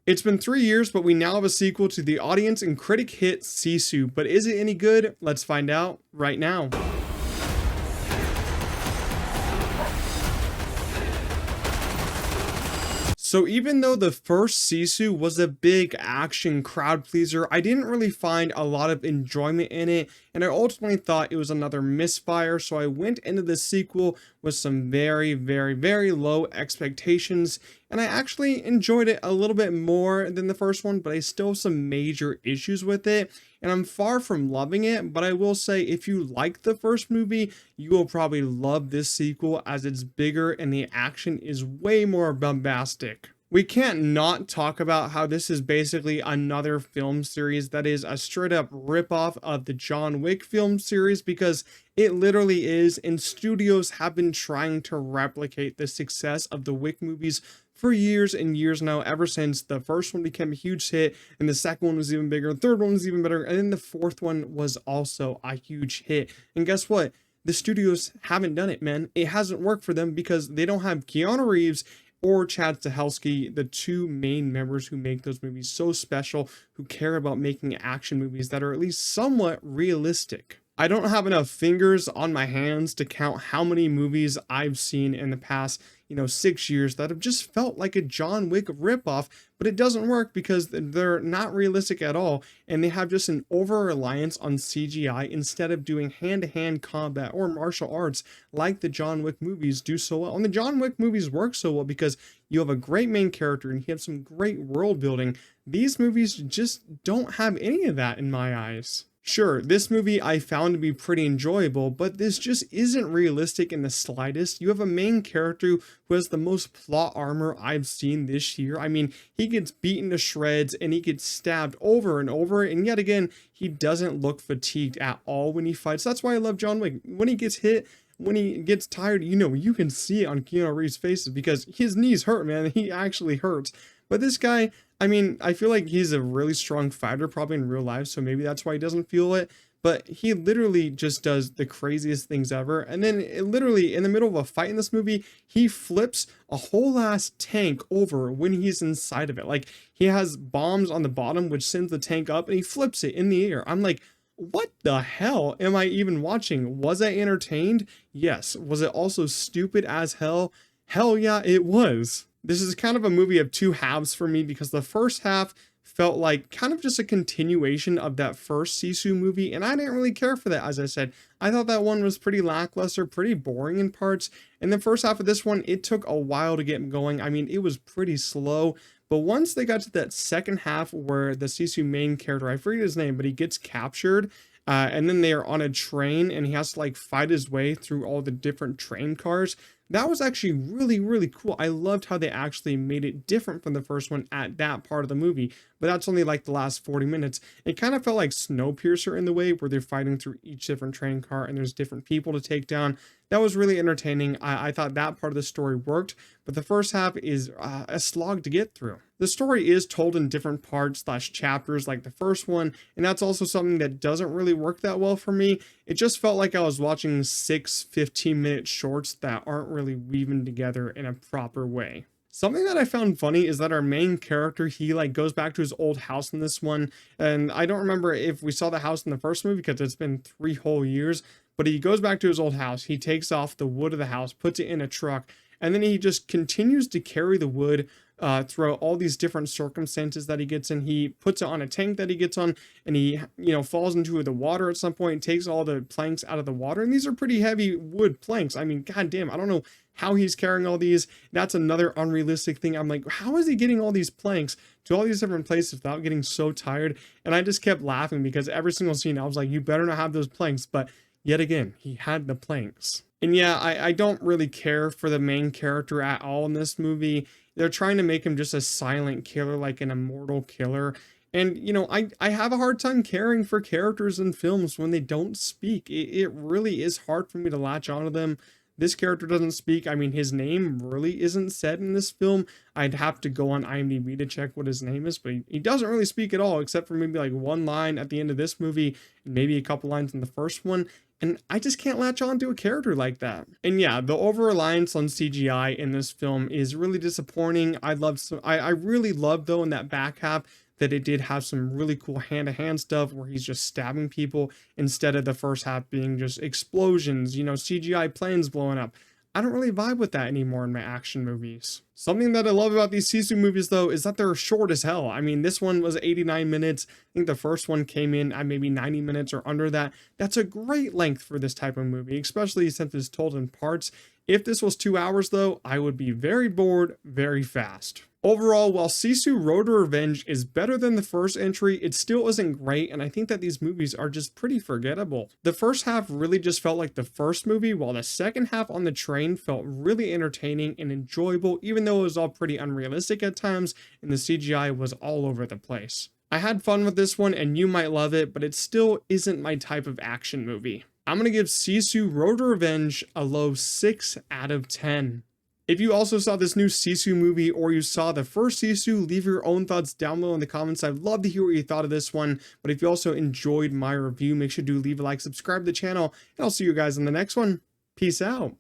It's been 3 years, but we now have a sequel to the audience and critic hit Sisu. But is it any good? Let's find out right now. So even though the first Sisu was a big action crowd pleaser, I didn't really find a lot of enjoyment in it, and I ultimately thought it was another misfire, so I went into the sequel with some very low expectations, and I actually enjoyed it a little bit more than the first one, but I still have some major issues with it, and I'm far from loving it. But I will say, if you like the first movie, you will probably love this sequel as it's bigger and the action is way more bombastic. We can't not talk about how this is basically another film series that is a straight up ripoff of the John Wick film series, because it literally is, and studios have been trying to replicate the success of the Wick movies for years and years now, ever since the first one became a huge hit, and the second one was even bigger, the third one was even better, and then the fourth one was also a huge hit. And guess what? The studios haven't done it, man. It hasn't worked for them because they don't have Keanu Reeves or Chad Stahelski, the two main members who make those movies so special, who care about making action movies that are at least somewhat realistic. I don't have enough fingers on my hands to count how many movies I've seen in the past, 6 years that have just felt like a John Wick ripoff, but it doesn't work because they're not realistic at all, and they have just an over-reliance on CGI instead of doing hand-to-hand combat or martial arts like the John Wick movies do so well. And the John Wick movies work so well because you have a great main character and you have some great world building. These movies just don't have any of that in my eyes. Sure, this movie I found to be pretty enjoyable, but this just isn't realistic in the slightest. You have a main character who has the most plot armor I've seen this year. I mean, he gets beaten to shreds and he gets stabbed over and over, and yet again, he doesn't look fatigued at all when he fights. That's why I love John Wick. When he gets hit, when he gets tired, you can see it on Keanu Reeves' faces because his knees hurt, man. He actually hurts. But this guy, I mean, I feel like he's a really strong fighter probably in real life, so maybe that's why he doesn't feel it. But he literally just does the craziest things ever. And then literally in the middle of a fight in this movie, he flips a whole ass tank over when he's inside of it. Like, he has bombs on the bottom, which sends the tank up, and he flips it in the air. I'm like, what the hell am I even watching? Was I entertained? Yes. Was it also stupid as hell? Hell yeah, it was. This is kind of a movie of two halves for me, because the first half felt like kind of just a continuation of that first Sisu movie, and I didn't really care for that. As I said, I thought that one was pretty lackluster, pretty boring in parts, and the first half of this one, it took a while to get going. I mean, it was pretty slow, but once they got to that second half where the Sisu main character, I forget his name, but he gets captured, and then they are on a train and he has to like fight his way through all the different train cars. That was actually really cool. I loved how they actually made it different from the first one at that part of the movie, but that's only like the last 40 minutes. It kind of felt like Snowpiercer in the way where they're fighting through each different train car and there's different people to take down. That was really entertaining. I thought that part of the story worked, but the first half is a slog to get through. The story is told in different parts / chapters like the first one, and that's also something that doesn't really work that well for me. It just felt like I was watching 6 15-minute shorts that aren't really weaving together in a proper way. Something that I found funny is that our main character, he like goes back to his old house in this one, and I don't remember if we saw the house in the first movie because it's been 3 whole years, but he goes back to his old house, he takes off the wood of the house, puts it in a truck, and then he just continues to carry the wood throughout all these different circumstances that he gets in. He puts it on a tank that he gets on, and he, falls into the water at some point, takes all the planks out of the water, and these are pretty heavy wood planks. I mean, goddamn, I don't know how he's carrying all these. That's another unrealistic thing. I'm like, how is he getting all these planks to all these different places without getting so tired? And I just kept laughing because every single scene I was like, you better not have those planks, but yet again, he had the planks. And yeah, I don't really care for the main character at all in this movie. They're trying to make him just a silent killer, like an immortal killer. And, I have a hard time caring for characters in films when they don't speak. It really is hard for me to latch onto them. This character doesn't speak. I mean, his name really isn't said in this film. I'd have to go on IMDb to check what his name is, but he doesn't really speak at all, except for maybe like one line at the end of this movie, and maybe a couple lines in the first one. and I just can't latch on to a character like that. And yeah, the over-reliance on CGI in this film is really disappointing. I really love though in that back half that it did have some really cool hand-to-hand stuff where he's just stabbing people instead of the first half being just explosions, CGI planes blowing up. I don't really vibe with that anymore in my action movies. Something that I love about these Sisu movies though is that they're short as hell. I mean, this one was 89 minutes. I think the first one came in at maybe 90 minutes or under that. That's a great length for this type of movie, especially since it's told in parts. If this was 2 hours though, I would be very bored very fast. Overall, while Sisu Road to Revenge is better than the first entry, it still isn't great, and I think that these movies are just pretty forgettable. The first half really just felt like the first movie, while the second half on the train felt really entertaining and enjoyable, even though it was all pretty unrealistic at times, and the CGI was all over the place. I had fun with this one, and you might love it, but it still isn't my type of action movie. I'm gonna give Sisu Road to Revenge a low 6 out of 10. If you also saw this new Sisu movie or you saw the first Sisu, leave your own thoughts down below in the comments. I'd love to hear what you thought of this one. But if you also enjoyed my review, make sure to leave a like, subscribe to the channel, and I'll see you guys in the next one. Peace out.